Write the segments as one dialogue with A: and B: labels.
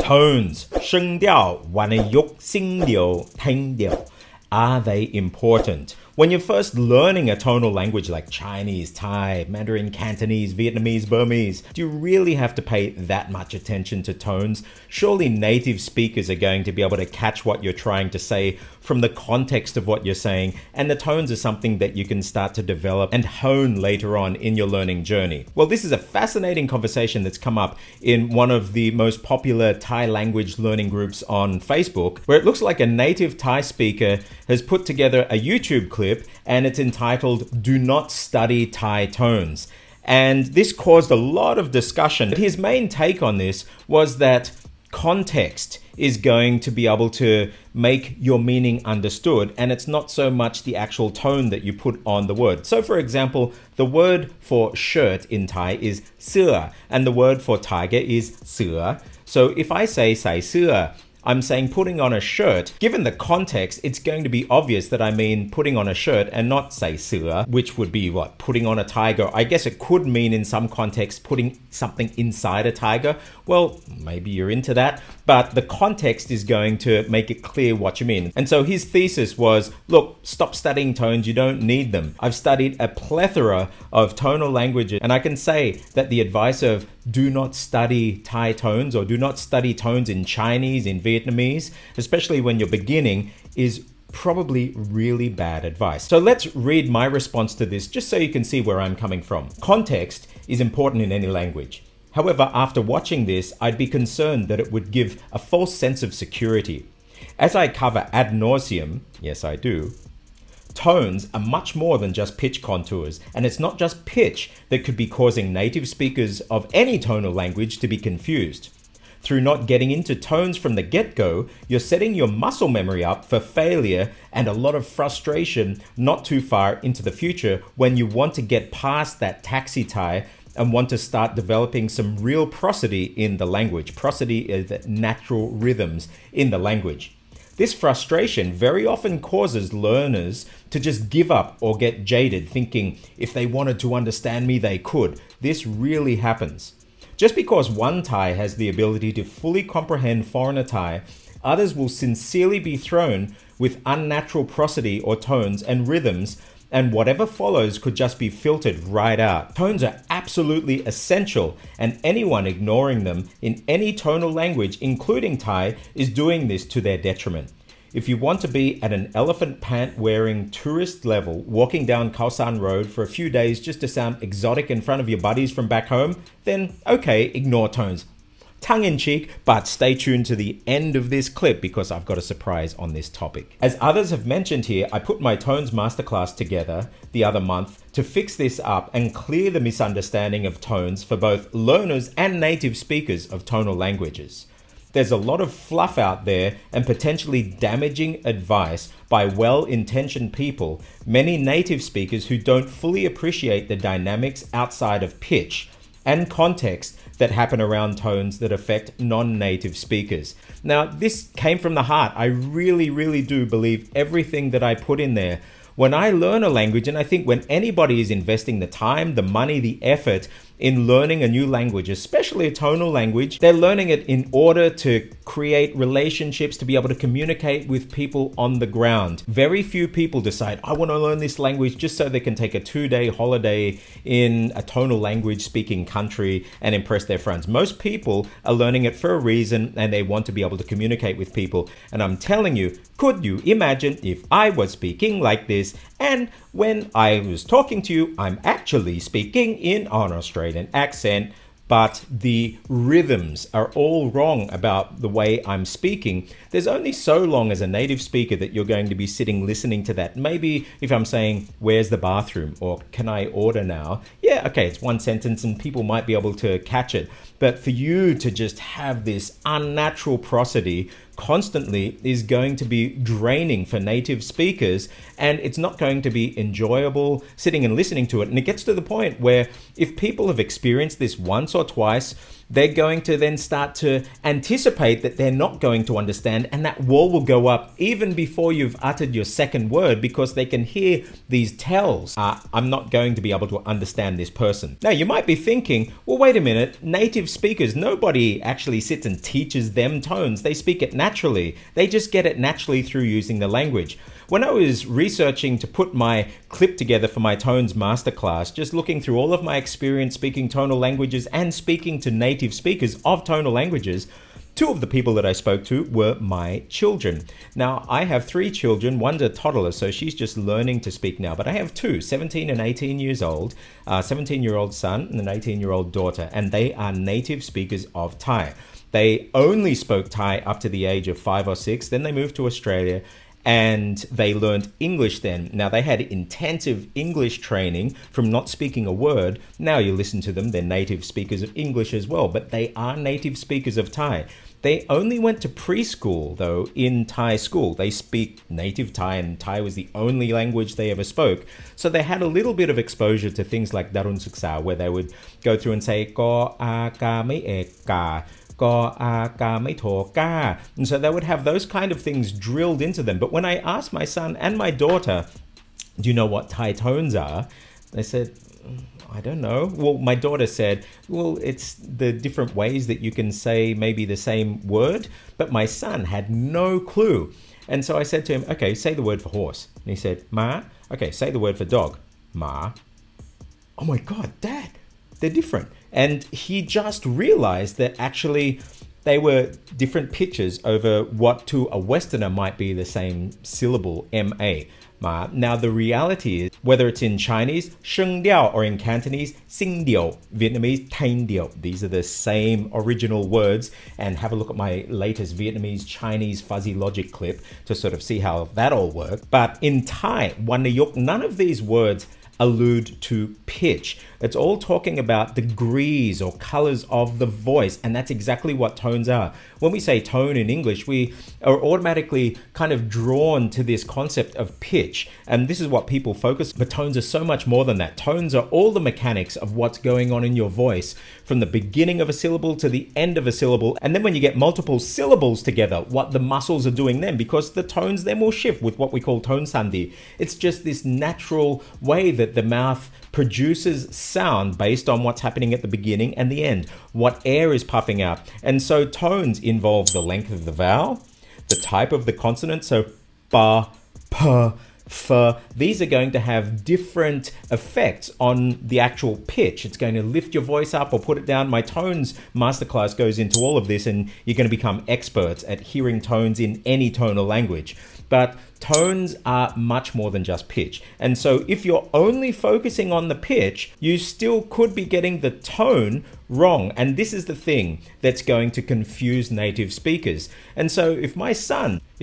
A: Tones, 声调, 弯的喐, 声调, 听调. Are they important? When you're first learning a tonal language like Chinese, Thai, Mandarin, Cantonese, Vietnamese, Burmese, do you really have to pay that much attention to tones? Surely native speakers are going to be able to catch what you're trying to say from the context of what you're saying, and the tones are something that you can start to develop and hone later on in your learning journey. Well, this is a fascinating conversation that's come up in one of the most popular Thai language learning groups on Facebook, where it looks like a native Thai speaker has put together a YouTube clip, and it's entitled "Do Not Study Thai Tones." And this caused a lot of discussion. But his main take on this was that context is going to be able to make your meaning understood, and it's not so much the actual tone that you put on the word. So for example, the word for shirt in Thai is sữa, and the word for tiger is sữa. So if I say sai sữa, I'm saying putting on a shirt. Given the context, it's going to be obvious that I mean putting on a shirt and not say sữa, which would be what? Putting on a tiger. I guess it could mean in some contexts putting something inside a tiger. Well, maybe you're into that, but the context is going to make it clear what you mean. And so his thesis was, look, stop studying tones, you don't need them. I've studied a plethora of tonal languages, and I can say that the advice of do not study Thai tones or do not study tones in Chinese, in Vietnamese, especially when you're beginning, is probably really bad advice. So let's read my response to this just so you can see where I'm coming from. Context is important in any language. However, after watching this, I'd be concerned that it would give a false sense of security. As I cover ad nauseum, yes I do, tones are much more than just pitch contours, and it's not just pitch that could be causing native speakers of any tonal language to be confused. Through not getting into tones from the get-go, you're setting your muscle memory up for failure and a lot of frustration not too far into the future when you want to get past that taxi Thai and want to start developing some real prosody in the language. Prosody is the natural rhythms in the language. This frustration very often causes learners to just give up or get jaded, thinking if they wanted to understand me, they could. This really happens. Just because one Thai has the ability to fully comprehend foreigner Thai, others will sincerely be thrown with unnatural prosody or tones and rhythms, and whatever follows could just be filtered right out. Tones are absolutely essential, and anyone ignoring them in any tonal language, including Thai, is doing this to their detriment. If you want to be at an elephant pant wearing tourist level, walking down Khao San Road for a few days just to sound exotic in front of your buddies from back home, then okay, ignore tones. Tongue in cheek, but stay tuned to the end of this clip because I've got a surprise on this topic. As others have mentioned here, I put my Tones Masterclass together the other month to fix this up and clear the misunderstanding of tones for both learners and native speakers of tonal languages. There's a lot of fluff out there and potentially damaging advice by well-intentioned people, many native speakers who don't fully appreciate the dynamics outside of pitch and context that happen around tones that affect non-native speakers. Now, this came from the heart. I really do believe everything that I put in there. When I learn a language, and I think when anybody is investing the time, the money, the effort in learning a new language, especially a tonal language, they're learning it in order to create relationships, to be able to communicate with people on the ground. Very few people decide, I want to learn this language just so they can take a 2-day holiday in a tonal language speaking country and impress their friends. Most people are learning it for a reason, and they want to be able to communicate with people. And I'm telling you, could you imagine if I was speaking like this, and when I was talking to you, I'm actually speaking in an Australian accent, but the rhythms are all wrong about the way I'm speaking. There's only so long as a native speaker that you're going to be sitting listening to that. Maybe if I'm saying, where's the bathroom? Or can I order now? Yeah, okay, it's one sentence and people might be able to catch it. But for you to just have this unnatural prosody constantly is going to be draining for native speakers, and it's not going to be enjoyable sitting and listening to it. And it gets to the point where if people have experienced this once or twice, they're going to then start to anticipate that they're not going to understand, and that wall will go up even before you've uttered your second word, because they can hear these tells. I'm not going to be able to understand this person. Now, you might be thinking, well, wait a minute, native speakers, nobody actually sits and teaches them tones. They speak it naturally. They just get it naturally through using the language. When I was researching to put my clip together for my Tones Masterclass, just looking through all of my experience speaking tonal languages and speaking to native speakers of tonal languages, two of the people that I spoke to were my children. Now, I have 3 children. One's a toddler, so she's just learning to speak now. But I have 2, 17 and 18 years old, 17-year-old son and an 18-year-old daughter, and they are native speakers of Thai. They only spoke Thai up to the age of 5 or 6. Then they moved to Australia, and they learned English then. Now, they had intensive English training from not speaking a word. Now you listen to them, they're native speakers of English as well, but they are native speakers of Thai. They only went to preschool, though, in Thai school. They speak native Thai, and Thai was the only language they ever spoke. So they had a little bit of exposure to things like Darun Suksa, where they would go through and say, Ko a ka mai ek ka. And so they would have those kind of things drilled into them. But when I asked my son and my daughter, do you know what Thai tones are? They said, I don't know. Well, my daughter said, well, it's the different ways that you can say maybe the same word. But my son had no clue. And so I said to him, okay, say the word for horse. And he said, ma. Okay, say the word for dog. Ma. Oh my God, Dad, they're different. And he just realized that actually they were different pitches over what to a Westerner might be the same syllable, M-A. Ma. Now, the reality is, whether it's in Chinese, Sheng Diao, or in Cantonese, Xing Diao, Vietnamese, Thanh Diao, these are the same original words. And have a look at my latest Vietnamese Chinese fuzzy logic clip to sort of see how that all works. But in Thai, Wanayuk, none of these words allude to pitch. It's all talking about degrees or colors of the voice, and that's exactly what tones are. When we say tone in English, we are automatically kind of drawn to this concept of pitch, and this is what people focus. But tones are so much more than that. Tones are all the mechanics of what's going on in your voice, from the beginning of a syllable to the end of a syllable, and then when you get multiple syllables together, what the muscles are doing then, because the tones then will shift with what we call tone sandhi. It's just this natural way that the mouth produces sound based on what's happening at the beginning and the end, what air is puffing out. And so tones involve the length of the vowel, the type of the consonant, so ba, pa, fa. These are going to have different effects on the actual pitch. It's going to lift your voice up or put it down. My Tones Masterclass goes into all of this, and you're going to become experts at hearing tones in any tonal language. But tones are much more than just pitch. And so if you're only focusing on the pitch, you still could be getting the tone wrong. And this is the thing that's going to confuse native speakers. And so if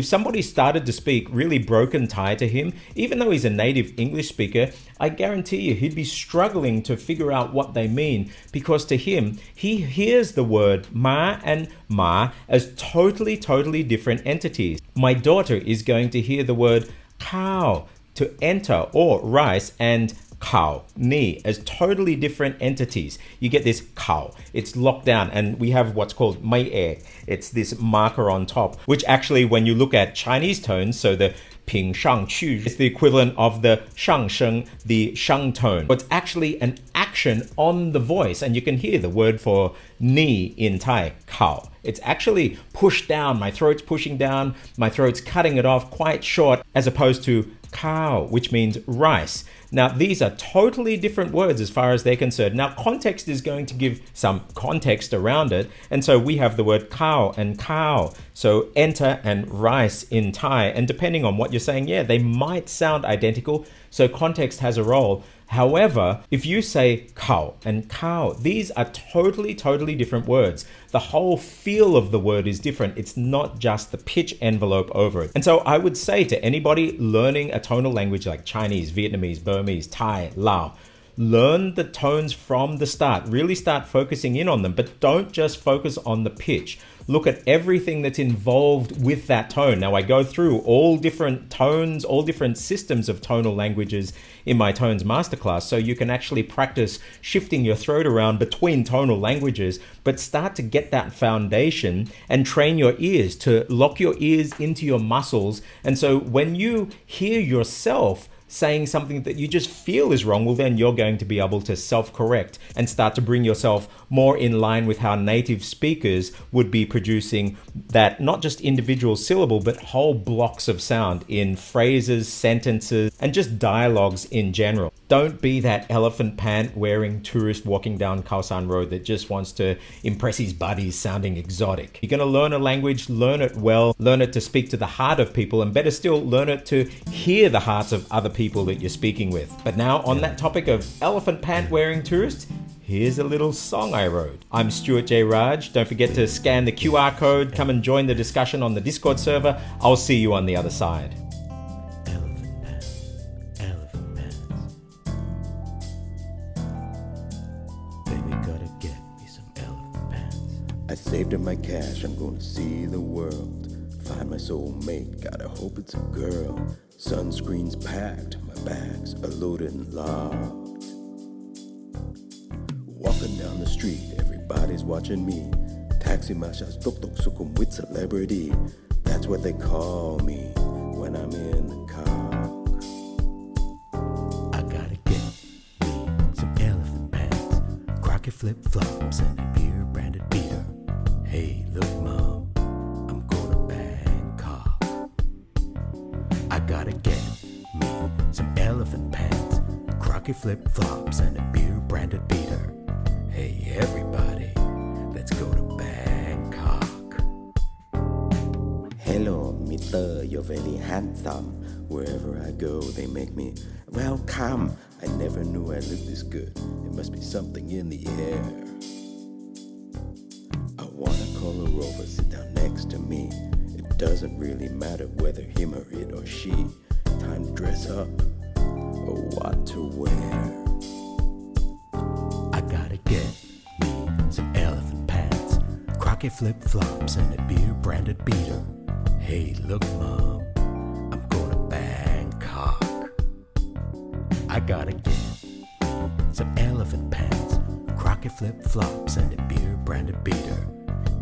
A: somebody started to speak really broken Thai to him, even though he's a native English speaker, I guarantee you he'd be struggling to figure out what they mean, because to him, he hears the word ma and ma as totally different entities. My daughter is going to hear the word cow to enter, or rice, and cow, ni, as totally different entities. You get this cow, it's locked down, and we have what's called Mai Ek. It's this marker on top, which actually, when you look at Chinese tones, so the Ping Shang Qu is the equivalent of the Shang Sheng, the Shang tone. But it's actually an action on the voice, and you can hear the word for ni in Thai, cow. It's actually pushed down, my throat's pushing down, my throat's cutting it off quite short, as opposed to cow, which means rice. Now, these are totally different words as far as they're concerned. Now, context is going to give some context around it. And so we have the word cow and cow. So enter and rice in Thai. And depending on what you're saying, yeah, they might sound identical. So context has a role. However, if you say cow and cow, these are totally different words. The whole feel of the word is different. It's not just the pitch envelope over it. And so I would say to anybody learning a tonal language like Chinese, Vietnamese, Burmese, Thai, Lao, learn the tones from the start. Really start focusing in on them, but don't just focus on the pitch. look at everything that's involved with that tone. Now, I go through all different tones, all different systems of tonal languages in my tones masterclass, so you can actually practice shifting your throat around between tonal languages, but start to get that foundation and train your ears to lock your ears into your muscles. And so when you hear yourself saying something that you just feel is wrong, well, then you're going to be able to self-correct and start to bring yourself more in line with how native speakers would be producing that not just individual syllable, but whole blocks of sound in phrases, sentences, and just dialogues in general. Don't be that elephant pant wearing tourist walking down Khao San Road that just wants to impress his buddies sounding exotic. You're going to learn a language, learn it well, learn it to speak to the heart of people, and better still, learn it to hear the hearts of other people that you're speaking with. But now, on that topic of elephant pant wearing tourists, here's a little song I wrote. I'm Stuart J. Raj. Don't forget to scan the QR code. Come and join the discussion on the Discord server. I'll see you on the other side.
B: Elephant pants, elephant pants. Baby, gotta get me some elephant pants.
C: I saved up my cash, I'm gonna see the world. Find my soulmate, gotta hope it's a girl. Sunscreen's packed, my bags are loaded and locked. Walking down the street, everybody's watching me. Taxi mashas tuk tuk sukum with celebrity. That's what they call me when I'm in the car.
B: I gotta get me some elephant pants, crocky flip-flops, and a beer-branded beater. Hey, look, Mom, I'm going to Bangkok. I gotta get me some elephant pants, crocky flip-flops, and a beer-branded beater. Hey, everybody, let's go to Bangkok.
C: Hello, Mr. You're very handsome. Wherever I go, they make me welcome. I never knew I looked this good. It must be something in the air. I wanna call her over, sit down next to me. It doesn't really matter whether him or it or she. Time to dress up or what to wear.
B: I gotta get me some elephant pants, crocky flip-flops, and a beer-branded beater. Hey, look, Mom, I'm going to Bangkok. I gotta get me some elephant pants, crocky flip-flops, and a beer-branded beater.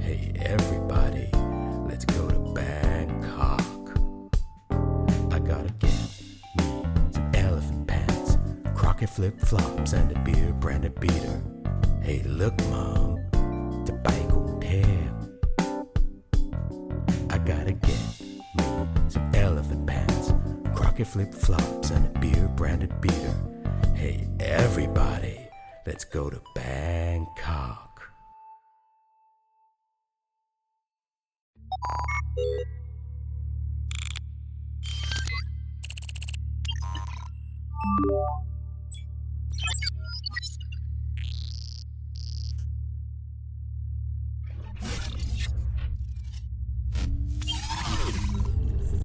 B: Hey, everybody, let's go to Bangkok. I gotta get me some elephant pants, crocky flip-flops, and a beer-branded beater. Hey, look, Mom, to Pai Kung Thep. I gotta get me some elephant pants, crocky flip-flops, and a beer-branded beater. Hey, everybody, let's go to Bangkok.